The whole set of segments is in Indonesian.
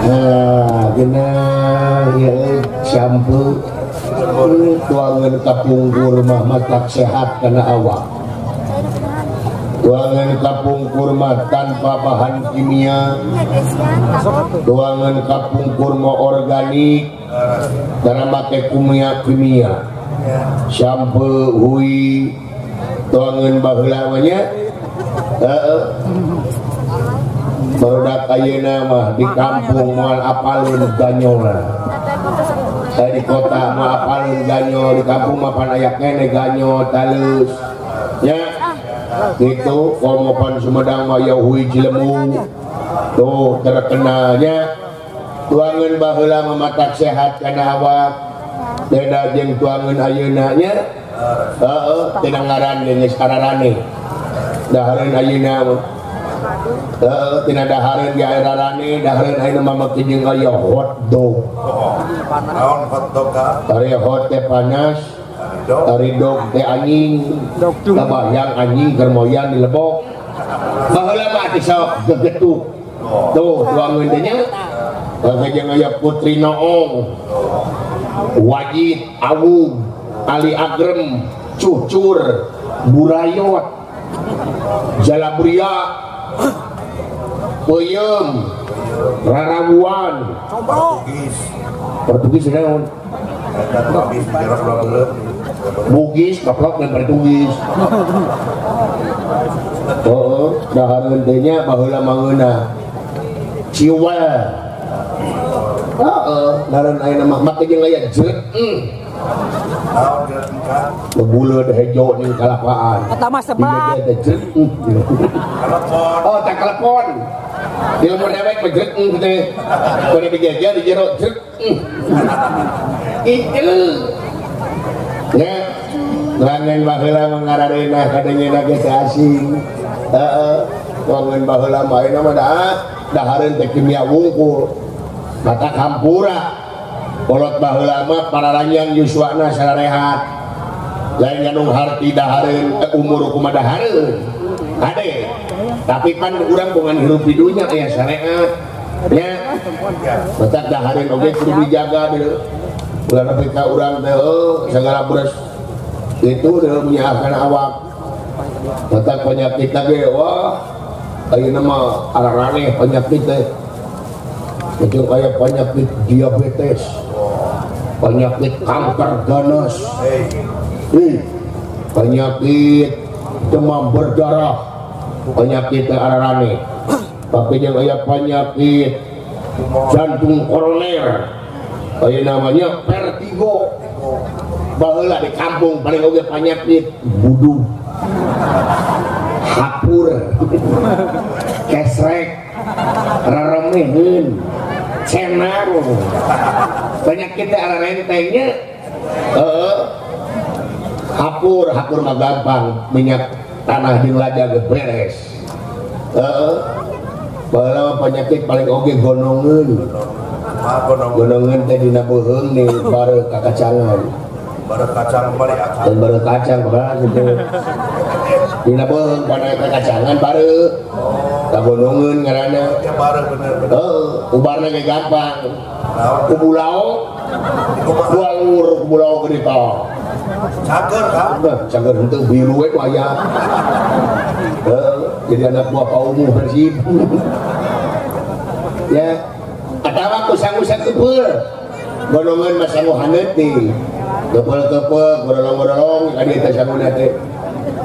Nah, gina ya shampoo tuangan kapungkur mah matak sehat karena awak. Tuangan kapungkur mah tanpa bahan kimia. Tuangan kapungkur mah organik karena make kimia. Shampoo hui tuangan baheula nya. Barudak ayeuna mah di kampung moal apalun ganyola. Saya di kota mah apalun ganyo, di kampung mah pan aya kene ganyo talus. Ya. Gitu komopan Sumedang mah ya hui Cilemu. Tuh terkenalnya tuangan baheula mah matak sehat kana awak. Beda jeung tuangan ayeuna nya. Tina ngaran geus kararane. Dahareun ayeuna mah tina dahareun ge aya rarane, dahareun ayeuna mah make jeung aya hotdog. Naon hotdog ka? Ari hot teh panas, ari dog teh anjing. Kabayang anjing keur moyan dilebok. Baheula mah teh sok gegetuk. Tuh tuangeun teh nya. Make jeung aya Putri Noong. Wajid, Awu, Ali Agrem, Cucur, Burayot, Jalabria, Peyem, Rarabuan, Portugis naon? Bugis, kaplok dan Portugis. Dahareun teh nya baheula mangeuna. Ciwa. Dahareun ayeuna mah make jeung aya jeut. Bebuleud hejo ning kalapaan. Eta mah sebat. Oh, tak telepon. Di umur dewek bejeut teh. Bade digeger di jero jeut. Itu. Ya. Langen baheula mangarareunah kadengena ge teh asing. Wangen baheula mah ayeuna mah dahareun teh kimia wungkul. Mata kampura. Polot baheula mah pararanjang yuswana sararehat. Lain anu harti dahareun umur kumaha dahareun. Ade. Tapi pan urang bogan hirup di dunya aya syariat. Nya. Matak dahareun oge kudu dijaga deui. Ulah nepi ka urang teh sagala beres itu deui menyiapkan awak. Matak penyakit ge wah ayeuna mah ararane penyakit teh. Jeung aya penyakit diabetes. Penyakit kanker ganas, penyakit demam berdarah, penyakit ararane, tapi yang aya penyakit jantung koroner, aya namanya vertigo. Baheula di kampung paling oge penyakit budu, hapur, kesrek, raremeheun, cenar. Penyakit ararane teh nya hapur mah gampang, minyak tanah jeung lada ge beres. Baheula penyakit paling oge gonongeun. Gonongeun teh dina beuheung nih bareu kakacangan. Bareu kacang bari akang. Dan bareu kacang bae gitu. Dina beuheung pada kakacangan bareu. Kagonongeun ngaranna. Ya bareu bener. Ubarna ge gampang. Kubulau kubulau gede tah cager kan? Cager henteu biru we waya. Jadi anak buah kaummu bersih. Ya, atawa kusang-kusang kepeul. Golongan mah sangu haneuti. Kepeul-kepeul gorolong-gorolong ka dieu teh sanguna teh.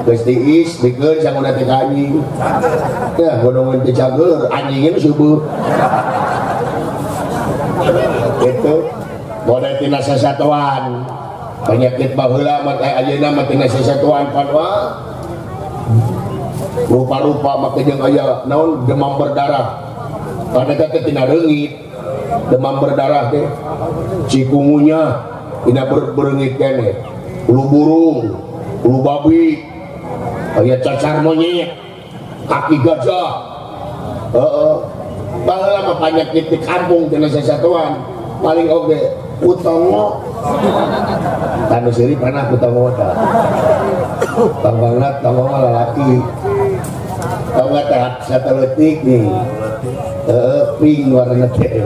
Geus tiis bikeun sanguna teh ka anjing. Ya, golongan teh cager, anjingna subuh. Itu model tina sasatuan penyakit baheula mah teh ayeuna mah tina sasatuan panwa rupa-rupa make jeung aya naon demam berdarah pada teh tina reungit demam berdarah teh cikungunya tina bereungit keneh ulu burung ulu babi aya cacar monyet kaki gajah baheula mah penyakit di kampung tina sasatuan paling oge utongo tanu siri pernah utongo tah panggangna tongo lalaki tau nggak teh sateleutik nih pink warna teh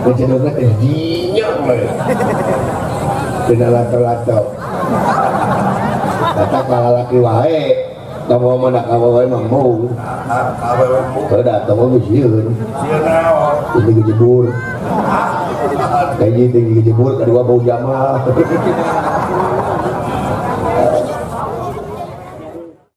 kecedoknya teh jinyok lah kena lato-lato kata kalau laki wae kamu mana kamu wae mampu udah kamu musiun tinggi jebur kayak tinggi jebur kedua bau jamal